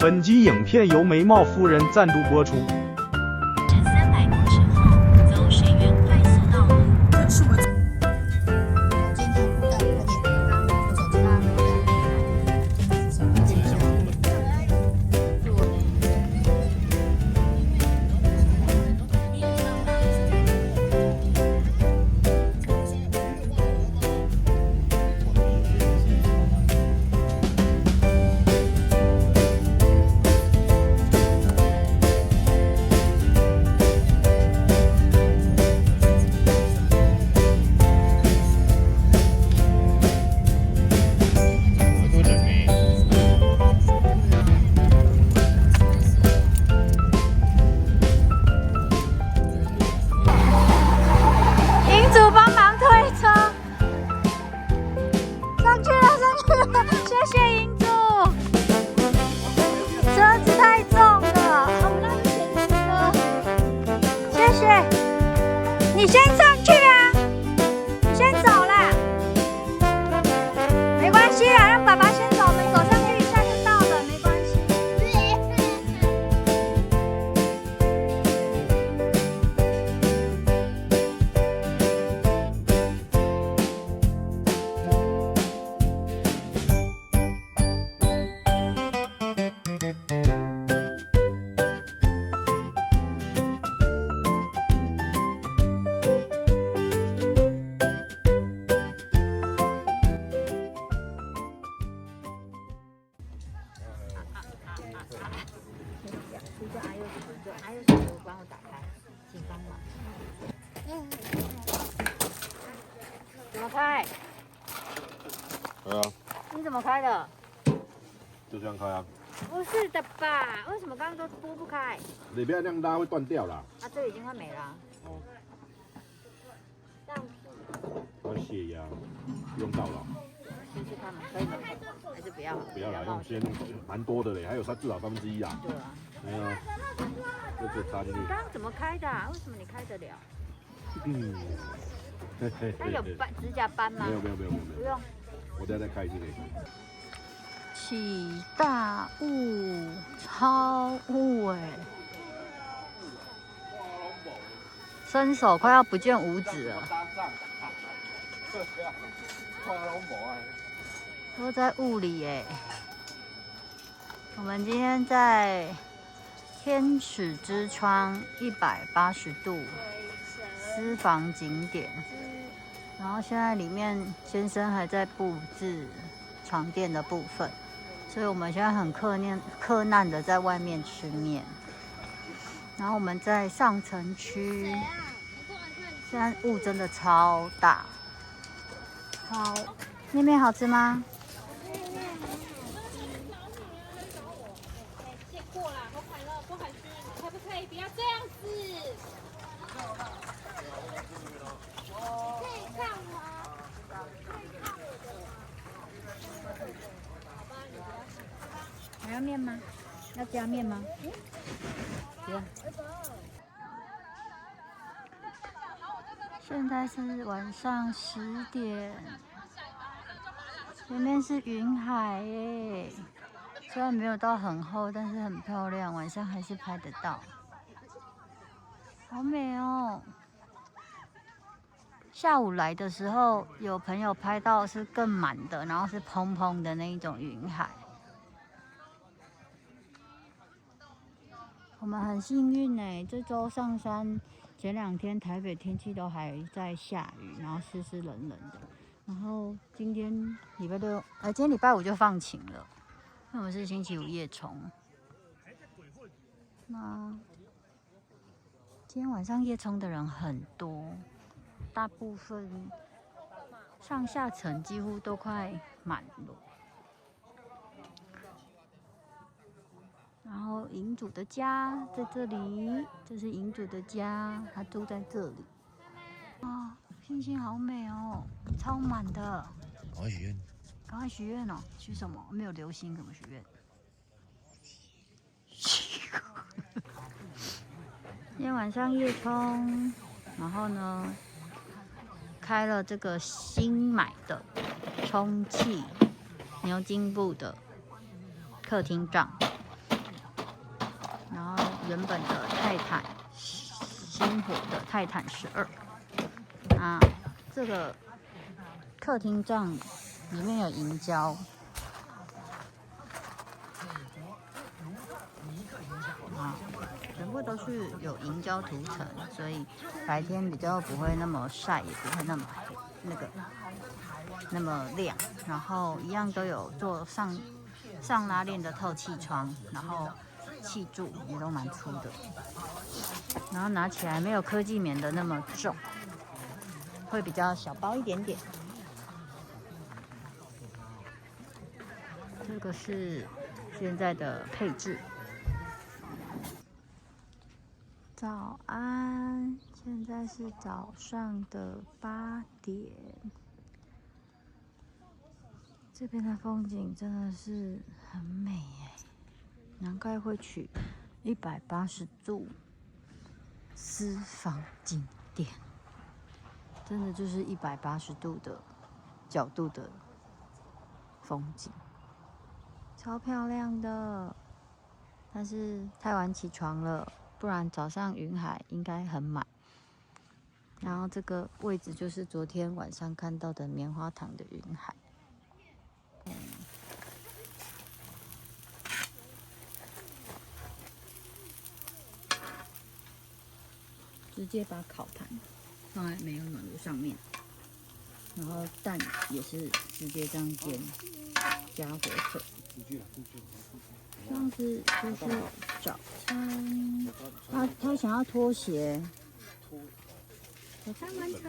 本集影片由眉毛夫人赞助播出。300公尺后，走水源快速道路。这是我。今天快点，我手机拿你先上去啊！你先走啦，没关系啦，让爸爸先走，我们走上去一下就到了，没关系。阿佑手帮我打开，请帮忙。怎么开？对啊，你怎么开的？就这样开啊。不是的吧？为什么刚刚都拨不开？你不要这样拉，会断掉啦。啊，这已经快没了。哦，这样我血压用到了。试试看嘛，可以吗？还是不要？不要啦，用先弄蛮多的嘞，还有它至少1/3啊。对啊。哎呀，这插进去。你刚刚怎么开的啊？为什么你开得了？嗯，它有指甲斑吗？没有，不用。我等下再开一次给你。起大雾，超雾哎！伸手快要不见五指了，都在雾里哎。我们今天在天使之窗180度私房景点，然后现在里面先生还在布置床垫的部分。所以我们现在很克难的在外面吃面，然后我们在上城区，现在雾真的超大。好，面面好吃吗？见过啦，都喊了，不喊吃，可不可以不要这样子？可以看吗？还要面吗？要加面吗？不用。现在是晚上10点，前面是云海耶，虽然没有到很厚，但是很漂亮，晚上还是拍得到，好美哦。下午来的时候，有朋友拍到是更满的，然后是蓬蓬的那一种云海。我们很幸运呢，这周上山前2天台北天气都还在下雨，然后湿湿冷冷的。然后今天礼拜六，今天礼拜5就放晴了，因为我们是星期5夜冲。那今天晚上夜冲的人很多，大部分上下层几乎都快满了。然后营主的家在这里，这是营主的家，他住在这里。啊，星星好美哦，超满的。赶快许愿，赶快许愿哦！许什么？没有流星怎么许愿？今天晚上夜冲，然后呢，开了这个新买的充气牛津布的客厅帐。原本的泰坦星火的泰坦12。啊，这个客厅帐里面有银胶。啊，全部都是有银胶涂层，所以白天比较不会那么晒，也不会那么黑，那么亮。然后一样都有做上拉链的透气窗，然后气柱也都蛮粗的，然后拿起来没有科技棉的那么重，会比较小包一点点。这个是现在的配置。早安，现在是早上的8点。这边的风景真的是很美耶，难怪会取180度私房景点，真的就是180度的角度的风景，超漂亮的。但是太晚起床了。不然早上云海应该很满。然后这个位置就是昨天晚上看到的棉花糖的云海。直接把烤盘放在煤油暖炉上面，然后蛋也是直接这样煎，加火腿。这样子就是早餐。他想要拖鞋。早餐完成。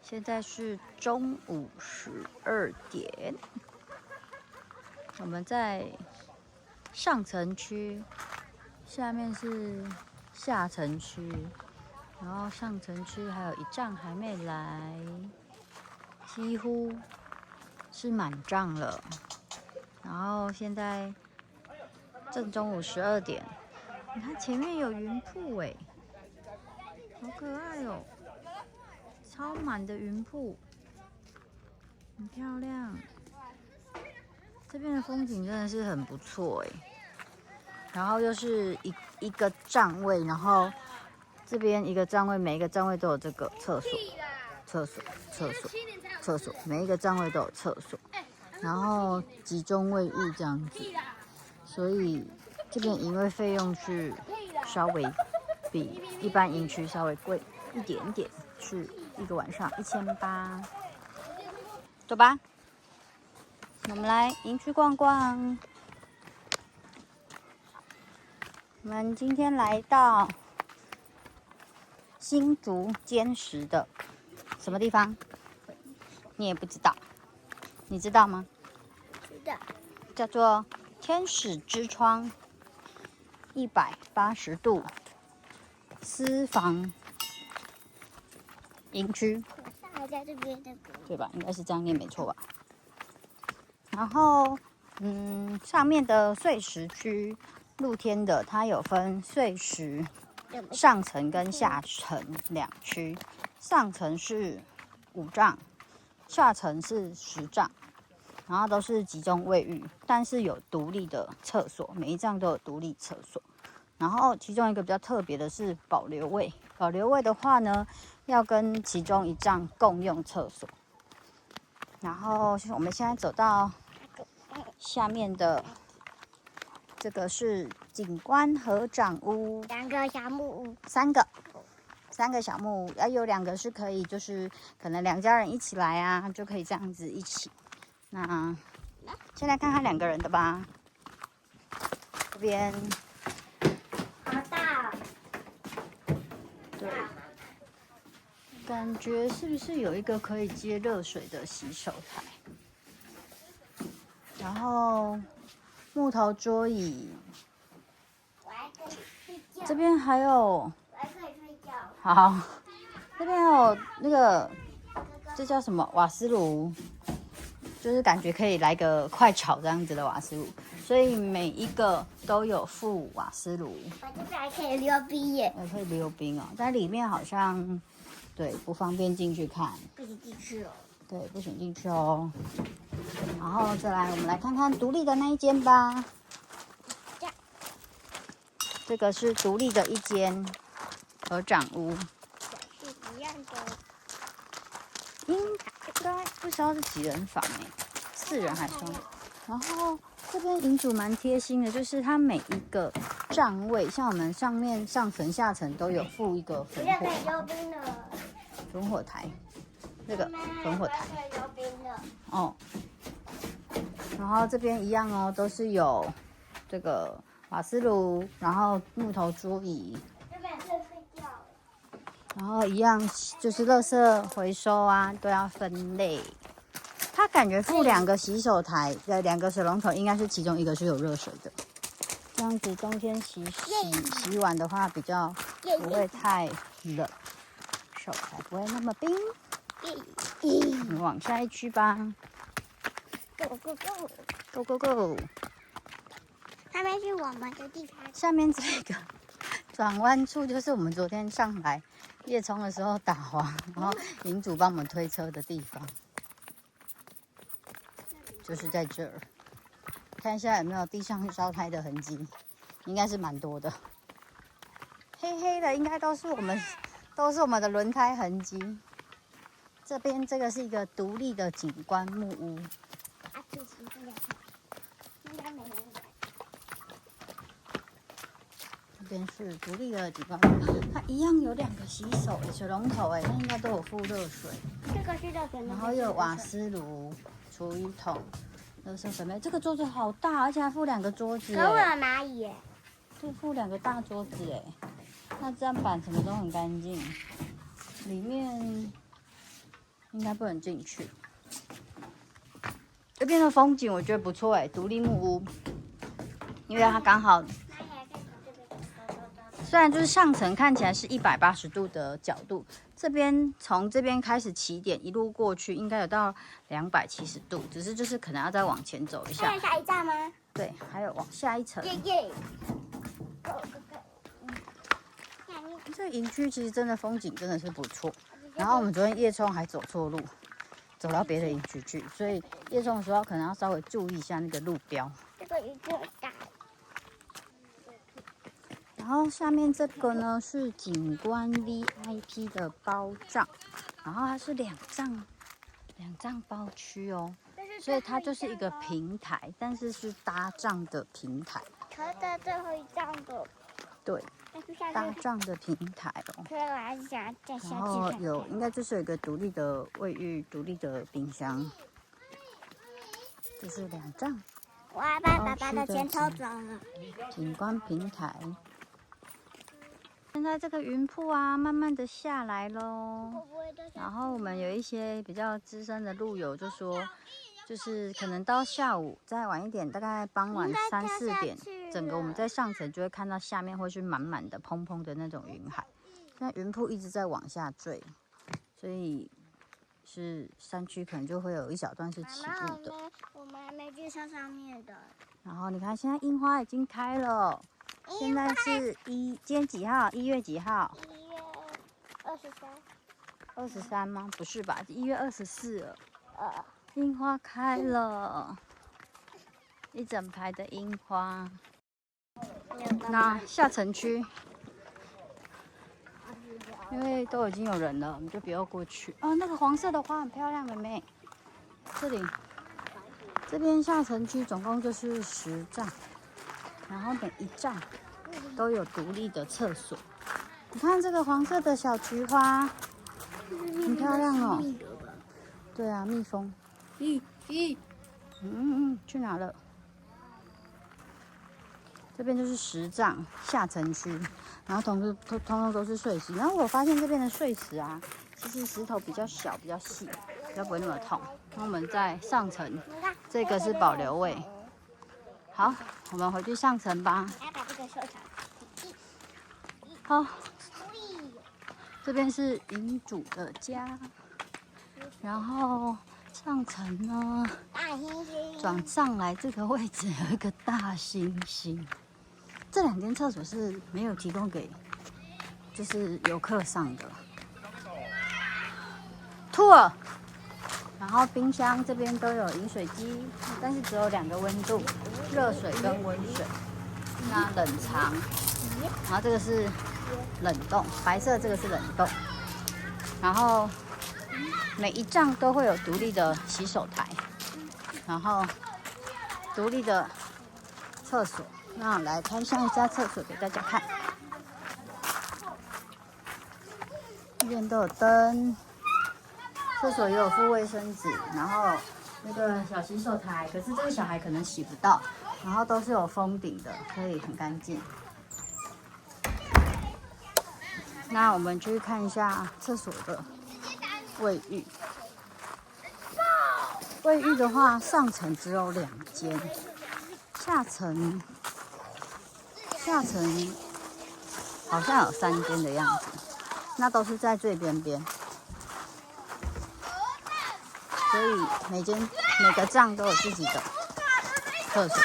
现在是中午12点，我们在上城区，下面是下城区，然后上城区还有一站还没来，几乎是满账了。然后现在正中午12点，你看前面有云瀑哎，好可爱哦！超满的云瀑，很漂亮。这边的风景真的是很不错哎。然后又是一个站位，然后这边一个站位，每一个站位都有这个厕所，每一个站位都有厕所，然后集中卫浴这样子。所以这边营位费用是稍微比一般营区稍微贵一点点，是1个晚上1800。走吧，我们来营区逛逛。我们今天来到新竹尖石的什么地方？你也不知道，你知道吗？知道。叫做天使之窗，180度私房营区，还在这边的对吧？应该是这样念没错吧？然后，上面的碎石区，露天的它有分碎石上层跟下层2区，上层是5丈，下层是10丈。然后都是集中卫浴，但是有独立的厕所，每一帐都有独立厕所。然后其中一个比较特别的是保留卫，保留卫的话呢，要跟其中一帐共用厕所。然后我们现在走到下面的这个是景观合掌屋， 2个小木屋， 3个小木屋，有2个是可以，就是可能2家人一起来啊，就可以这样子一起。那先来看看2个人的吧。这边好大哦。对，感觉是不是有一个可以接热水的洗手台？然后木头桌椅，我还可以睡觉。这边还有，我还可以睡觉。好，这边还有那个，这叫什么瓦斯炉？就是感觉可以来个快炒这样子的瓦斯炉，所以每一个都有附瓦斯炉。我这边还可以溜冰耶。可以溜冰哦，在里面好像对不方便进去看，不许进去哦。对，不许进去哦。然后再来，我们来看看独立的那一间吧。这个是独立的一间合掌屋，是一样的。应该不知道是几人房哎，4人还是2人？然后这边营主蛮贴心的，就是它每一个站位，像我们上面上层、下层都有附一个不要可以焚火台溜冰了。焚火台，那个焚火台可以溜冰了。哦。然后这边一样哦，都是有这个瓦斯炉，然后木头桌椅，这边可以睡觉。然后一样就是垃圾回收啊，都要分类。它感觉附2个洗手台的2个水龙头，应该是其中一个是有热水的。这样子冬天洗碗的话，比较不会太冷，手才不会那么冰。我们往下一区吧。Go go go Go go go！ 那边是我们的地盘。下面这个转弯处就是我们昨天上来夜冲的时候打滑，然后营主帮我们推车的地方，就是在这儿。看一下有没有地上烧胎的痕迹，应该是蛮多的。黑黑的应该都是我们的轮胎痕迹。这边这个是一个独立的景观木屋。啊，对，应该没人来。这边是独立的景观木屋，它一样有2个洗手水龙头那应该都有附热水。这个是热水，然后又有瓦斯炉、厨余桶、垃圾准备。这个桌子好大，而且还附2个桌子。可我有蚂蚁耶。对，附2个大桌子那砧板什么都很干净，里面应该不能进去。这边的风景我觉得不错独立木屋，因为它刚好，虽然就是上层看起来是180度的角度，这边从这边开始起点一路过去，应该有到270度，只是就是可能要再往前走一下。还有下一站吗？对，还有往下一层。耶耶。这个营区其实真的风景真的是不错。然后我们昨天夜冲还走错路，走到别的营区去，所以夜冲的时候可能要稍微注意一下那个路标。这个鱼就很大。然后下面这个呢是景观 VIP 的包帐，然后它是2帐包区哦，所以它就是一个平台，但是是搭帐的平台。可是最后一站的。对，搭帐的平台哦。所以我还是想再下去然后看。应该就是有一个独立的卫浴、独立的冰箱，这是2帐。我要把爸爸的钱偷走了。景观平台。现在这个云瀑啊，慢慢的下来喽。然后我们有一些比较资深的路友就说，就是可能到下午再晚一点，大概傍晚3、4点，整个我们在上层就会看到下面会是满满的、蓬蓬的那种云海。那云瀑一直在往下坠，所以是山区可能就会有一小段是起雾的。我们还没去上面的。然后你看，现在樱花已经开了。现在是今天几号？1月几号？1月23。23吗？不是吧？1月24了。樱花开了，一整排的樱花。那下城区，因为都已经有人了，我们就不要过去。哦，那个黄色的花很漂亮，妹妹。这边下城区总共就是10帐。然后每一站都有独立的厕所。你看这个黄色的小菊花，很漂亮哦。对啊，蜜蜂。去哪了？这边就是10丈下城区，然后通通都是碎石。然后我发现这边的碎石啊，其实石头比较小、比较细，比较不会那么痛。那我们在上层，这个是保留位。好，我们回去上层吧。来把这个收藏。好，这边是银主的家，然后上层呢，大猩猩。转上来这个位置有一个大猩猩。这2间厕所是没有提供给就是游客上的 tour， 然后冰箱这边都有饮水机，但是只有2个温度，热水跟温水。那冷藏，然后这个是冷冻，白色这个是冷冻，然后每一帐都会有独立的洗手台，然后独立的厕所。那来开箱一下厕所给大家看，这边都有灯，厕所也有附卫生纸，然后那个小洗手台，可是这个小孩可能洗不到，然后都是有封顶的，所以很干净。那我们去看一下厕所的卫浴。卫浴的话，上层只有2间，下层好像有3间的样子，那都是在最边边，所以每个帐都有自己的厕所。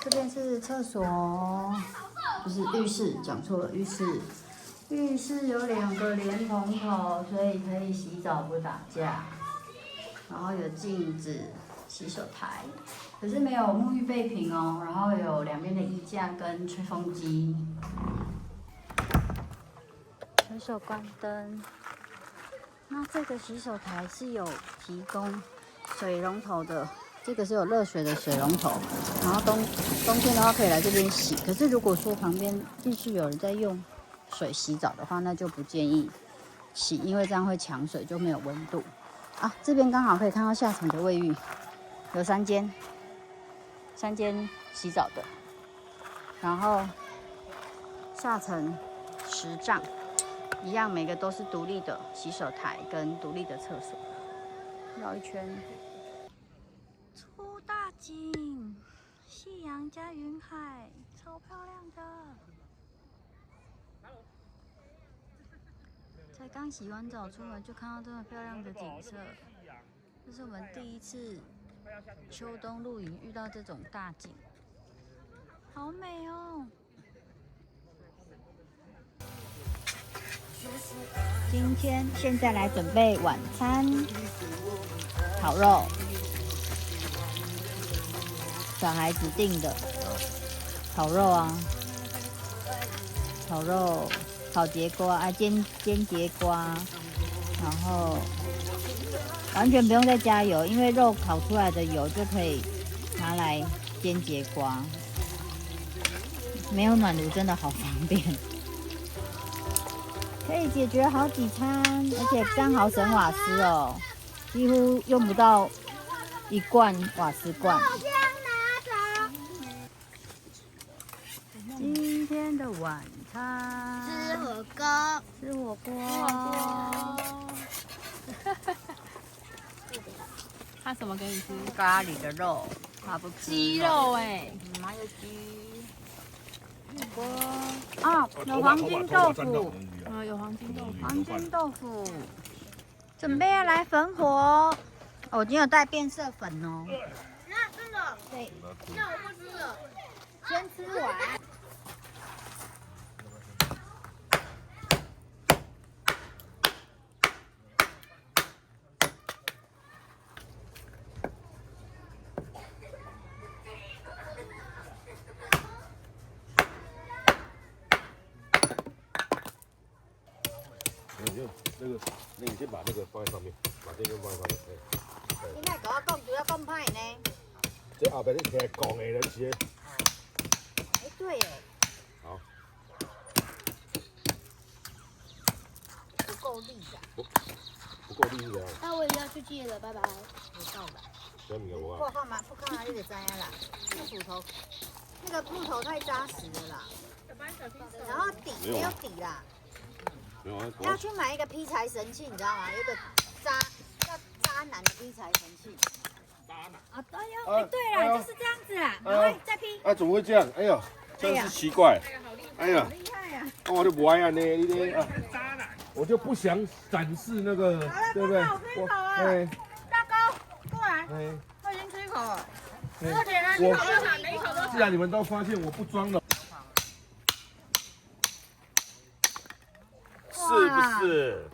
这边是厕所，不是浴室，讲错了，浴室。浴室有2个莲蓬头，所以可以洗澡不打架。然后有镜子、洗手台，可是没有沐浴备品哦。然后有2边的衣架跟吹风机。洗手关灯。那这个洗手台是有提供水龙头的。这个是有热水的水龙头，然后冬天的话可以来这边洗。可是如果说旁边继续有人在用水洗澡的话，那就不建议洗，因为这样会抢水，就没有温度。啊，这边刚好可以看到下层的卫浴，有3间洗澡的，然后下层10帐，一样每个都是独立的洗手台跟独立的厕所。绕一圈。出大景，夕阳加云海，超漂亮的。才刚洗完澡出门，就看到这么漂亮的景色。这是我们第1次秋冬露营遇到这种大景，好美哦！现在来准备晚餐，烤肉。小孩子订的烤肉啊，烤节瓜啊，煎节瓜，然后完全不用再加油，因为肉烤出来的油就可以拿来煎节瓜。没有暖炉真的好方便，可以解决好几餐，而且这样好省瓦斯哦，几乎用不到1罐瓦斯罐。今天的晚餐吃火锅。他什么给你吃？咖喱的肉，他不吃鸡肉哎，还有鸡。火锅啊，有黄金豆腐，有黄金豆腐。黄金豆腐，准备要来焚火。哦，我今天有带变色粉哦。那真的？对。那我不吃了，先吃完。那个放在上面，把电源放在上面。你莫甲我讲，主要讲歹呢。这后边你起来讲的人是。哎，对耶。好。不够力的。不够力是怎样？那我也要去借了，拜拜。没够了。什么我不看嘛，不看嘛，你就知影啦。那骨头，那个木头太扎实了啦。然后底没有底啦。没有啊。要去买一个劈柴神器，你知道吗？有一个渣男的劈柴神器。渣男。啊，哎呦，哎，对啦，就是这样子啦。赶快再劈。啊，怎么会这样？哎呦，真是奇怪。哎呀，厉害呀！我就不爱啊，你这啊。渣男。我就不想展示那个，对不对？我哎，大哥，过来。哎，我已经吃一口了。而且呢，我既然你们都发现我不装了，是不是？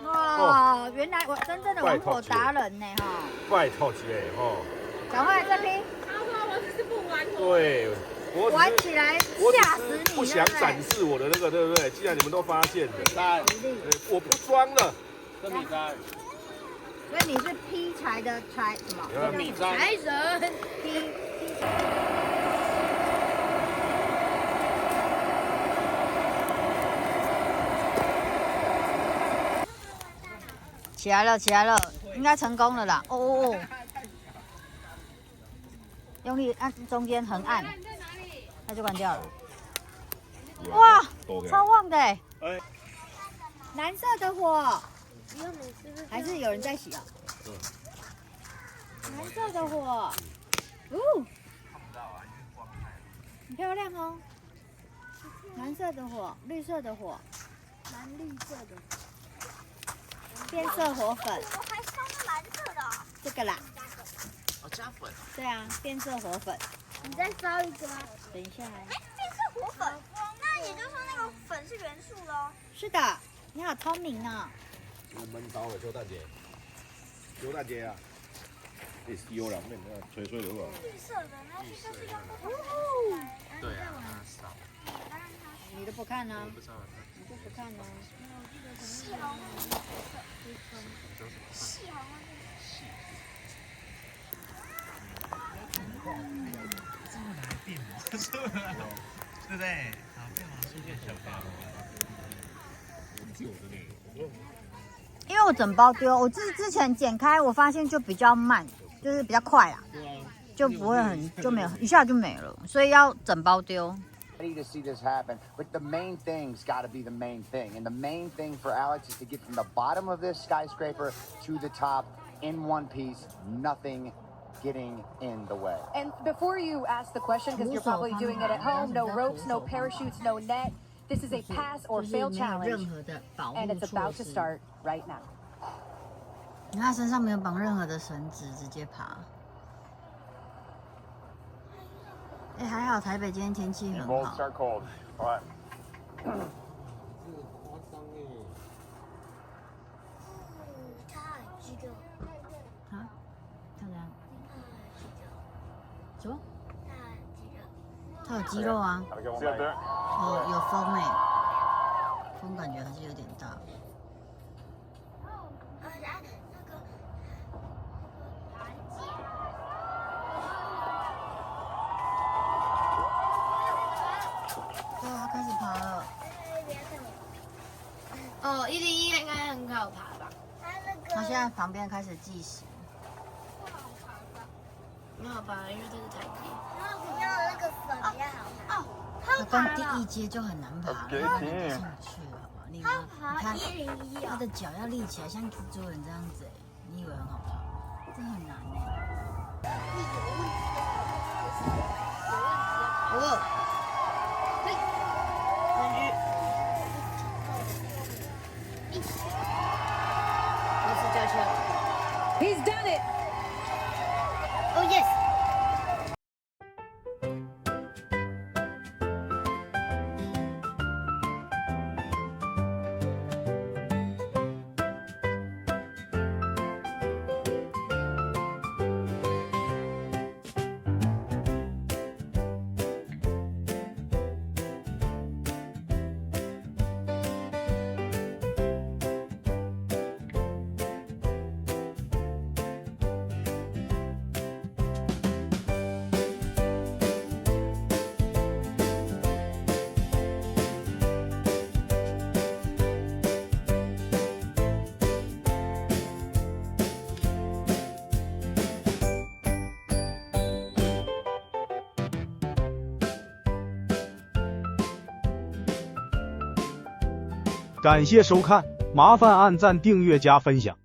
哇，原来我真正的玩火达人呢哈！拜托姐哦，赶快这批。他说我只是不玩火。对，我玩起来吓死你！不想展示我的那个，对不对？既然你们都发现了，我不装了。这米渣。所以你是劈柴的柴什么？财神。劈。起来了，起来了，应该成功了啦！哦，用力按中间横按，它就关掉了。哇，超旺的哎！蓝色的火，还是有人在洗啊？蓝色的火，哦，很漂亮哦。蓝色的火，绿色的火，蓝绿色的。变色火粉，我还烧了蓝色的。这个啦。哦，加粉。对啊，变色火粉。你再烧一个吗？等一下。哎，变色火粉，那也就是说那个粉是元素喽？是的，你好聪明呢。我闷烧了，邱大姐。邱大姐啊，你烧了，面吹吹流啊。绿色的，那就是要对啊，少。你都不看呢？你就不看呢？细红的细红的这么难变吗？对不对？好，变黄数变小标。因为我整包丢，我之前剪开，我发现就比较慢，就是比较快啦，就不会就没有一下就没了，所以要整包丢。Ready to see this happen, but the main thing's got to be the main thing, and the main thing for Alex is to get from the bottom of this skyscraper to the top in one piece, nothing getting in the way. And before you ask the question, because you're probably doing it at home, no ropes, no parachutes, no net. This is a pass or fail challenge, and it's about to start right now. 你看他身上没有绑任何的绳子，直接爬。哎，还好台北今天天气很好。Start cold. All right. 它很激动，啊？他怎样？什么？它有肌肉啊。哦，有风哎，风感觉还是有点大。对啊，它开始爬了。哦，101应该很好爬吧？它现在旁边开始计时。很好爬，因为这是台阶。然后不要那个粉比较好爬。哦，它光第一阶就很难爬了，你爬得上去了，好不好？你看，它的脚要立起来，像蜘蛛人这样子，你以为很好爬？这很难哎。哦，嘿，我是教授。He's done it. Oh yes. 感谢收看，麻烦按赞、订阅、加分享。